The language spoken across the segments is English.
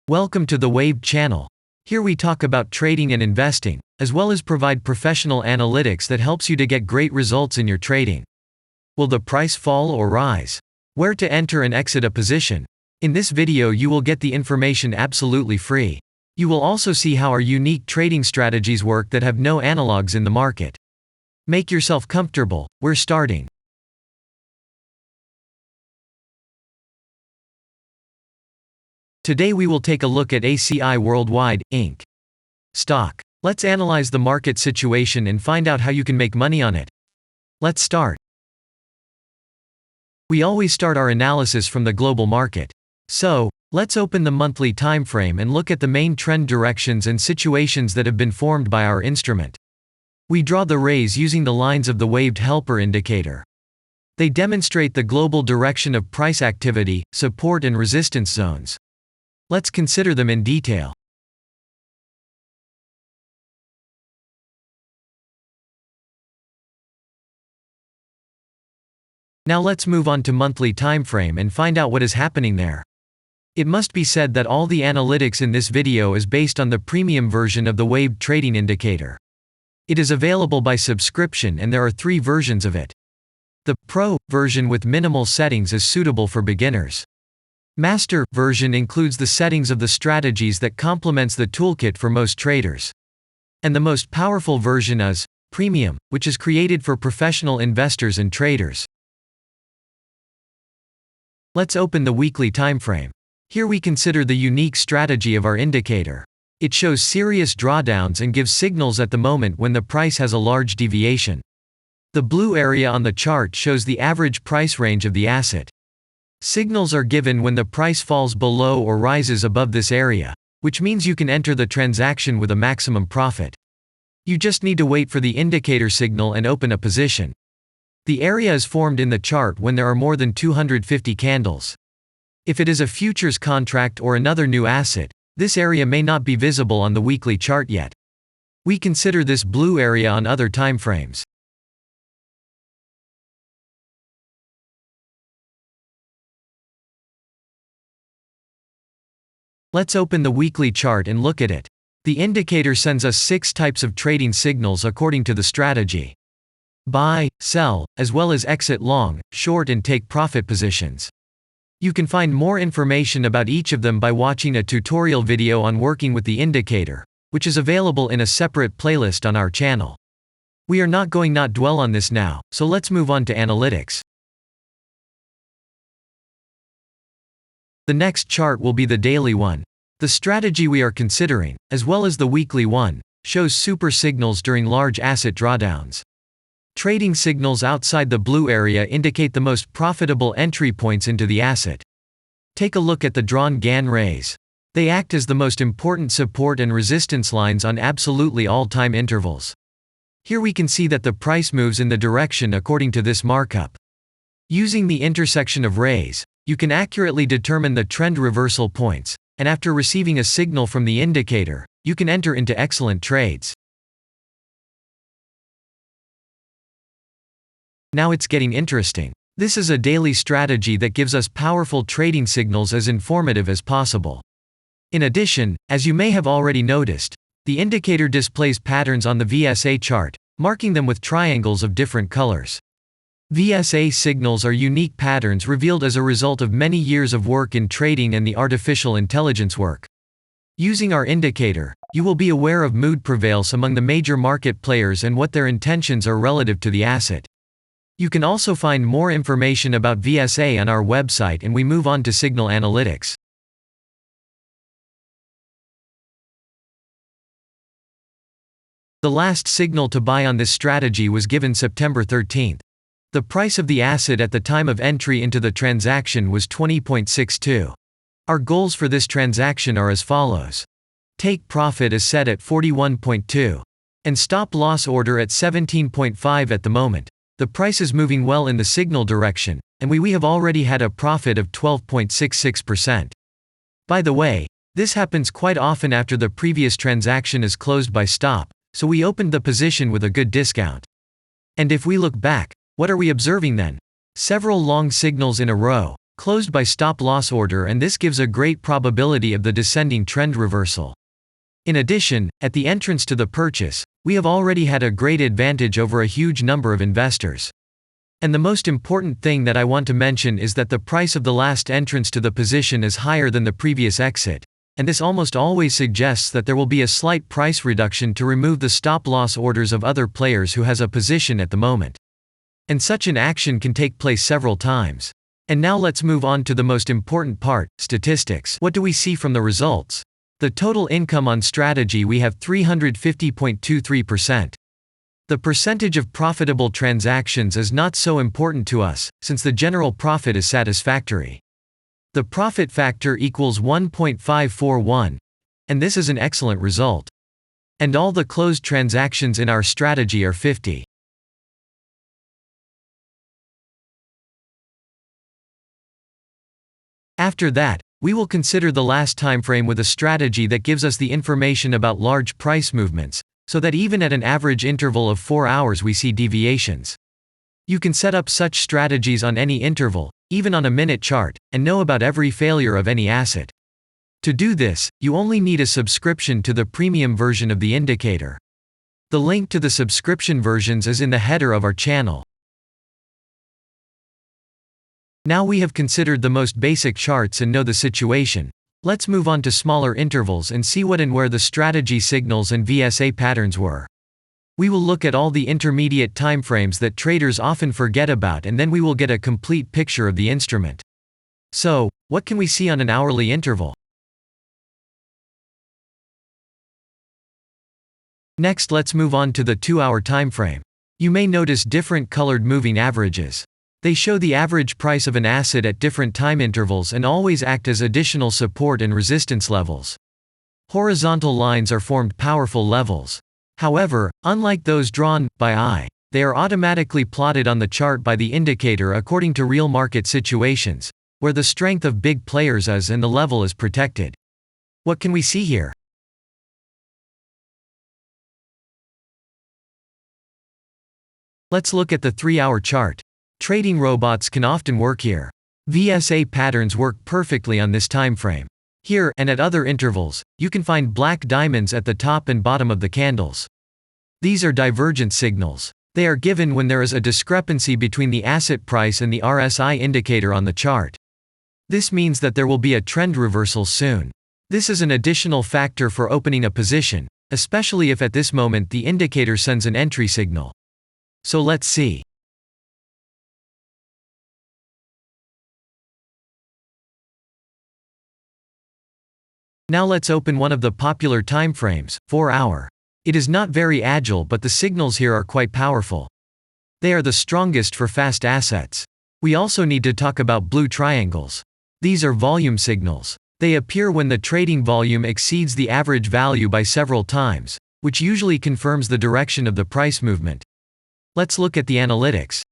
Welcome to the Waved channel. Here we talk about trading and investing, as well as provide professional analytics that helps you to get great results in your trading. Will the price fall or rise? Where to enter and exit a position? In this video you will get the information absolutely free. You will also see how our unique trading strategies work that have no analogs in the market. Make yourself comfortable, we're starting. Today we will take a look at ACI Worldwide Inc stock. Let's analyze the market situation and find out how you can make money on it. Let's start. We always start our analysis from the global market. So, let's open the monthly time frame and look at the main trend directions and situations that have been formed by our instrument. We draw the rays using the lines of the waved helper indicator. They demonstrate the global direction of price activity, support and resistance zones. Let's consider them in detail. Now let's move on to monthly time frame and find out what is happening there. It must be said that all the analytics in this video is based on the premium version of the waved trading indicator. It is available by subscription and there are 3 versions of it. The Pro version with minimal settings is suitable for beginners. Master version includes the settings of the strategies that complements the toolkit for most traders. And the most powerful version is Premium, which is created for professional investors and traders. Let's open the weekly time frame. Here we consider the unique strategy of our indicator. It shows serious drawdowns and gives signals at the moment when the price has a large deviation. The blue area on the chart shows the average price range of the asset. Signals are given when the price falls below or rises above this area, which means you can enter the transaction with a maximum profit. You just need to wait for the indicator signal and open a position. The area is formed in the chart when there are more than 250 candles. If it is a futures contract or another new asset, this area may not be visible on the weekly chart yet. We consider this blue area on other time frames. Let's open the weekly chart and look at it. The indicator sends us 6 types of trading signals according to the strategy. Buy, sell, as well as exit long, short and take profit positions. You can find more information about each of them by watching a tutorial video on working with the indicator, which is available in a separate playlist on our channel. We are not going to dwell on this now, so let's move on to analytics. The next chart will be the daily one. The strategy we are considering, as well as the weekly one, shows super signals during large asset drawdowns. Trading signals outside the blue area indicate the most profitable entry points into the asset. Take a look at the drawn Gann rays. They act as the most important support and resistance lines on absolutely all time intervals. Here we can see that the price moves in the direction according to this markup. Using the intersection of rays, you can accurately determine the trend reversal points, and after receiving a signal from the indicator, you can enter into excellent trades. Now it's getting interesting. This is a daily strategy that gives us powerful trading signals as informative as possible. In addition, as you may have already noticed, the indicator displays patterns on the VSA chart, marking them with triangles of different colors. VSA signals are unique patterns revealed as a result of many years of work in trading and the artificial intelligence work. Using our indicator, you will be aware of mood prevails among the major market players and what their intentions are relative to the asset. You can also find more information about VSA on our website, and we move on to signal analytics. The last signal to buy on this strategy was given September 13th. The price of the asset at the time of entry into the transaction was 20.62. Our goals for this transaction are as follows. Take profit is set at 41.2. And stop loss order at 17.5 at the moment. The price is moving well in the signal direction, and we have already had a profit of 12.66%. By the way, this happens quite often after the previous transaction is closed by stop, so we opened the position with a good discount. And if we look back, what are we observing then? Several long signals in a row, closed by stop-loss order, and this gives a great probability of the descending trend reversal. In addition, at the entrance to the purchase, we have already had a great advantage over a huge number of investors. And the most important thing that I want to mention is that the price of the last entrance to the position is higher than the previous exit, and this almost always suggests that there will be a slight price reduction to remove the stop-loss orders of other players who has a position at the moment. And such an action can take place several times. And now let's move on to the most important part, statistics. What do we see from the results? The total income on strategy, we have 350.23%. The percentage of profitable transactions is not so important to us, since the general profit is satisfactory. The profit factor equals 1.541, and this is an excellent result. And all the closed transactions in our strategy are 50. After that, we will consider the last time frame with a strategy that gives us the information about large price movements, so that even at an average interval of 4 hours we see deviations. You can set up such strategies on any interval, even on a minute chart, and know about every failure of any asset. To do this, you only need a subscription to the premium version of the indicator. The link to the subscription versions is in the header of our channel. Now we have considered the most basic charts and know the situation. Let's move on to smaller intervals and see what and where the strategy signals and VSA patterns were. We will look at all the intermediate timeframes that traders often forget about, and then we will get a complete picture of the instrument. So, what can we see on an hourly interval? Next, let's move on to the 2-hour timeframe. You may notice different colored moving averages. They show the average price of an asset at different time intervals and always act as additional support and resistance levels. Horizontal lines are formed powerful levels. However, unlike those drawn by eye, they are automatically plotted on the chart by the indicator according to real market situations, where the strength of big players is and the level is protected. What can we see here? Let's look at the 3-hour chart. Trading robots can often work here. VSA patterns work perfectly on this time frame. Here, and at other intervals, you can find black diamonds at the top and bottom of the candles. These are divergent signals. They are given when there is a discrepancy between the asset price and the RSI indicator on the chart. This means that there will be a trend reversal soon. This is an additional factor for opening a position, especially if at this moment the indicator sends an entry signal. So let's see. Now let's open one of the popular timeframes, 4-hour. It is not very agile, but the signals here are quite powerful. They are the strongest for fast assets. We also need to talk about blue triangles. These are volume signals. They appear when the trading volume exceeds the average value by several times, which usually confirms the direction of the price movement. Let's look at the analytics.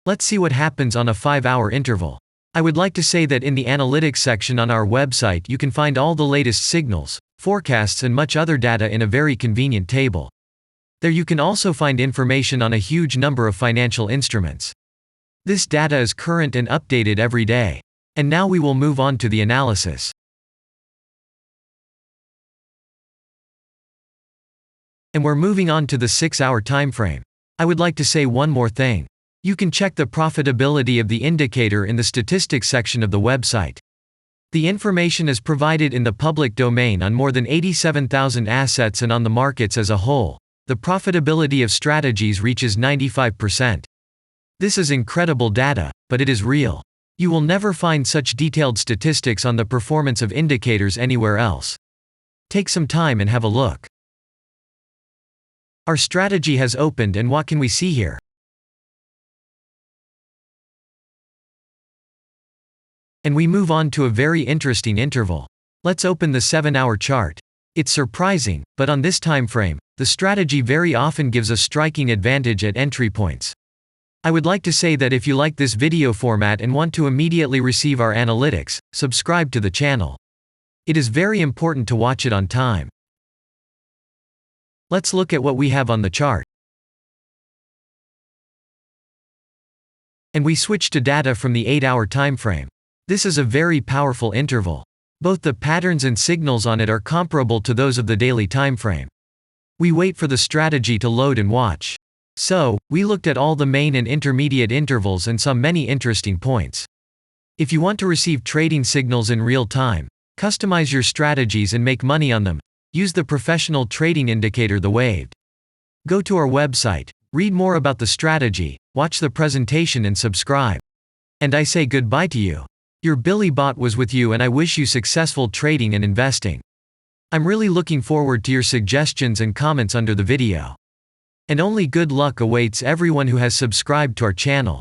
Let's see what happens on a 5-hour interval. I would like to say that in the analytics section on our website you can find all the latest signals, forecasts and much other data in a very convenient table. There you can also find information on a huge number of financial instruments. This data is current and updated every day. And now we will move on to the analysis. And we're moving on to the 6-hour timeframe. I would like to say one more thing. You can check the profitability of the indicator in the statistics section of the website. The information is provided in the public domain on more than 87,000 assets, and on the markets as a whole, the profitability of strategies reaches 95%. This is incredible data, but it is real. You will never find such detailed statistics on the performance of indicators anywhere else. Take some time and have a look. Our strategy has opened, and what can we see here? And we move on to a very interesting interval. Let's open the 7-hour chart. It's surprising, but on this time frame, the strategy very often gives a striking advantage at entry points. I would like to say that if you like this video format and want to immediately receive our analytics, subscribe to the channel. It is very important to watch it on time. Let's look at what we have on the chart. And we switched to data from the 8-hour time frame. This is a very powerful interval. Both the patterns and signals on it are comparable to those of the daily time frame. We wait for the strategy to load and watch. So, we looked at all the main and intermediate intervals and saw many interesting points. If you want to receive trading signals in real time, customize your strategies and make money on them, use the professional trading indicator The Waved. Go to our website, read more about the strategy, watch the presentation and subscribe. And I say goodbye to you. Your Billy Bot was with you and I wish you successful trading and investing. I'm really looking forward to your suggestions and comments under the video. And only good luck awaits everyone who has subscribed to our channel.